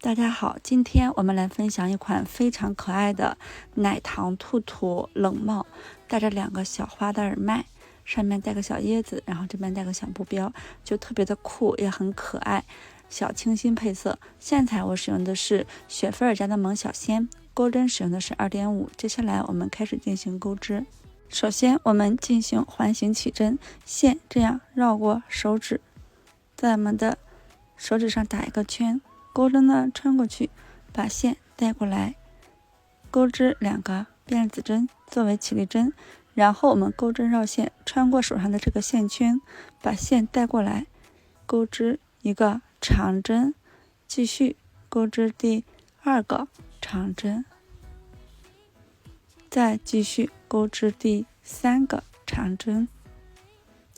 大家好，今天我们来分享一款非常可爱的奶糖兔兔冷帽，带着2个小花的耳麦，上面带个小叶子，然后这边带个小布标，就特别的酷，也很可爱。小清新配色，线材我使用的是雪菲尔家的萌小仙，钩针使用的是2.5。接下来我们开始进行钩织。首先我们进行环形起针，线这样绕过手指，在我们的手指上打一个圈，钩针呢穿过去，把线带过来，钩织2个辫子针作为起立针，然后我们钩针绕线，穿过手上的这个线圈，把线带过来，钩织一个长针，继续钩织第2个长针，再继续钩织第3个长针。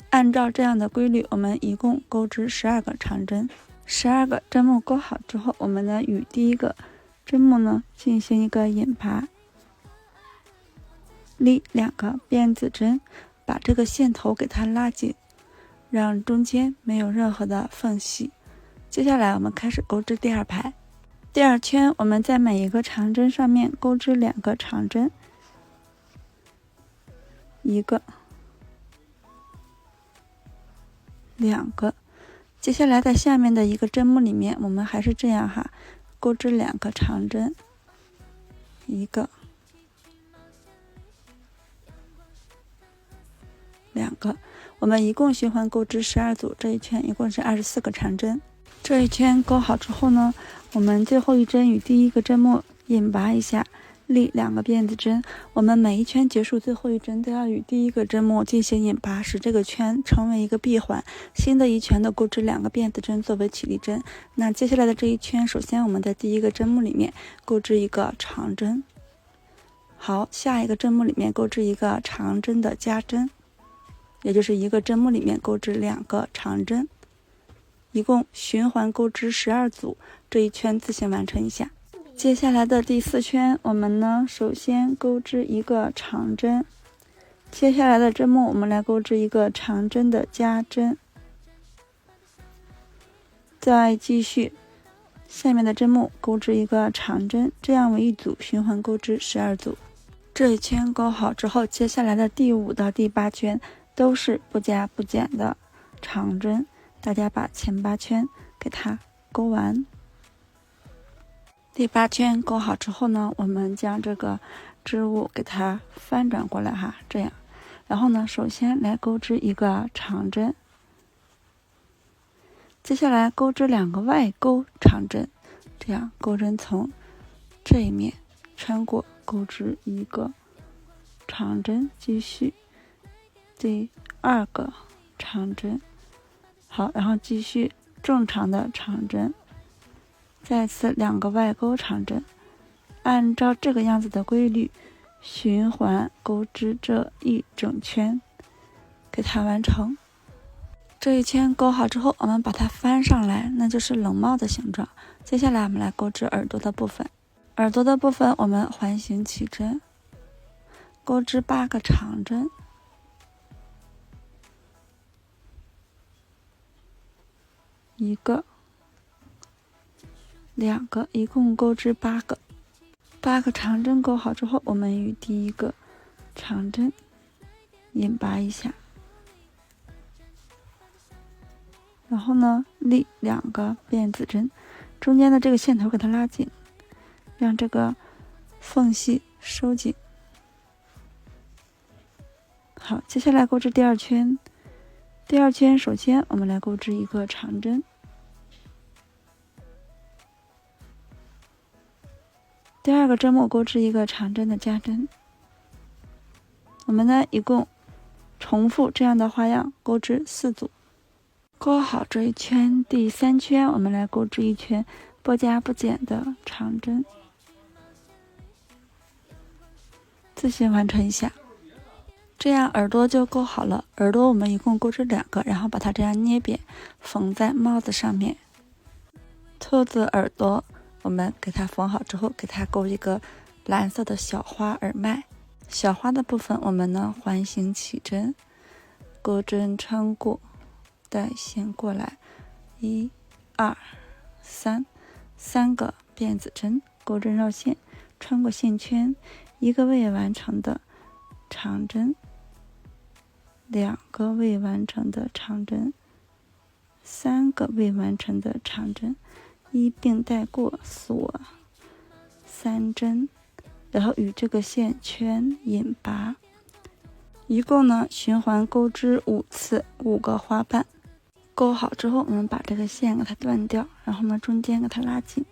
按照这样的规律，我们一共钩织12个长针。12个针目钩好之后，我们呢与第1个针目呢进行一个引拔，立2个辫子针，把这个线头给它拉紧，让中间没有任何的缝隙。接下来我们开始钩织第2排。第2圈我们在每一个长针上面钩织2个长针，1个2个。接下来在下面的一个针目里面，我们还是这样哈，钩织2个长针，1个2个。我们一共循环钩织12组，这一圈一共是24个长针。这一圈钩好之后呢，我们最后一针与第1个针目引拔一下，立2个辫子针。我们每一圈结束最后一针都要与第1个针目进行引拔，使这个圈成为一个闭环。新的一圈的钩织2个辫子针作为起立针。那接下来的这一圈，首先我们在第1个针目里面钩织一个长针，好，下一个针目里面钩织一个长针的加针，也就是一个针目里面钩织2个长针，一共循环钩织12组，这一圈自行完成一下。接下来的第4圈，我们呢首先钩织一个长针，接下来的针目我们来钩织一个长针的加针，再继续下面的针目钩织一个长针，这样为一组，循环钩织12组。这一圈钩好之后，接下来的第5到第8圈都是不加不减的长针，大家把前8圈给它钩完。第8圈钩好之后呢，我们将这个织物给它翻转过来哈，这样，然后呢首先来钩织一个长针，接下来钩织2个外钩长针，这样钩针从这一面穿过，钩织一个长针，继续第2个长针，好，然后继续正常的长针，再次2个外钩长针，按照这个样子的规律循环钩织这一整圈，给它完成。这一圈钩好之后，我们把它翻上来，那就是冷帽的形状。接下来我们来钩织耳朵的部分。耳朵的部分我们环形起针，钩织8个长针，一个2个，一共钩织8个。8个长针钩好之后，我们与第1个长针引拔一下，然后呢立2个辫子针，中间的这个线头给它拉紧，让这个缝隙收紧。好，接下来钩织第2圈。第2圈首先我们来钩织一个长针，第2个针目钩织一个长针的加针。我们呢一共重复这样的花样钩织4组。钩好这一圈，第3圈我们来钩织一圈不加不减的长针，自行完成一下。这样耳朵就钩好了。耳朵我们一共钩织2个，然后把它这样捏扁，缝在帽子上面。兔子耳朵我们给它缝好之后，给它钩一个蓝色的小花耳麦。小花的部分我们呢环形起针，钩针穿过，带线过来，1、2、3， 3个辫子针，钩针绕线，穿过线圈，一个未完成的长针，2个未完成的长针，3个未完成的长针，一并带过，锁3针，然后与这个线圈引拔，一共呢循环钩织5次，5个花瓣。钩好之后，我们把这个线给它断掉，然后呢中间给它拉紧，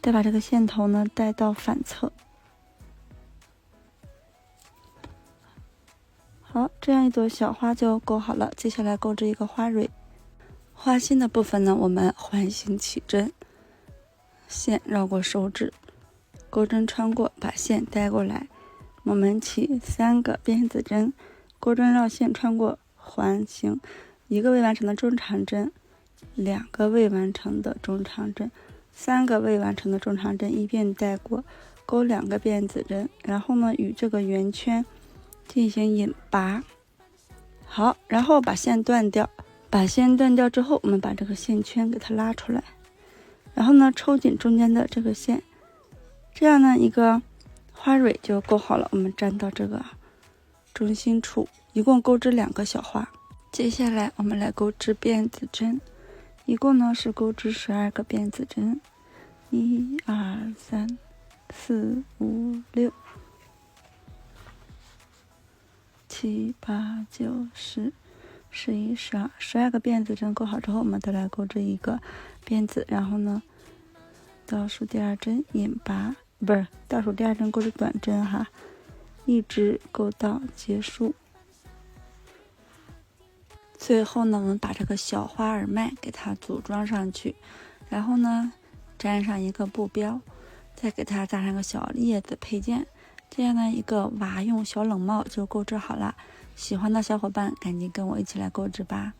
再把这个线头呢带到反侧。好，这样一朵小花就钩好了。接下来钩织一个花蕊，花心的部分呢，我们环形起针，线绕过手指，钩针穿过，把线带过来。我们起3个辫子针，钩针绕线穿过环形，一个未完成的中长针，2个未完成的中长针，3个未完成的中长针，一并带过，钩2个辫子针，然后呢与这个圆圈进行引拔。好，然后把线断掉，把线断掉之后，我们把这个线圈给它拉出来，然后呢抽紧中间的这个线，这样呢一个花蕊就钩好了。我们粘到这个中心处，一共钩织2个小花。接下来我们来钩织辫子针，一共呢是钩织12个辫子针，1、2、3、4、5、6、7、8、9、10、11、12个辫子针钩好之后，我们再来钩织一个辫子，然后呢倒数第2针引拔，不是倒数第2针钩织短针哈，一直钩到结束。最后呢，我们把这个小花耳麦给它组装上去，然后呢粘上一个布标，再给它扎上个小叶子配件，这样呢一个娃用小冷帽就钩织好了。喜欢的小伙伴赶紧跟我一起来钩织吧。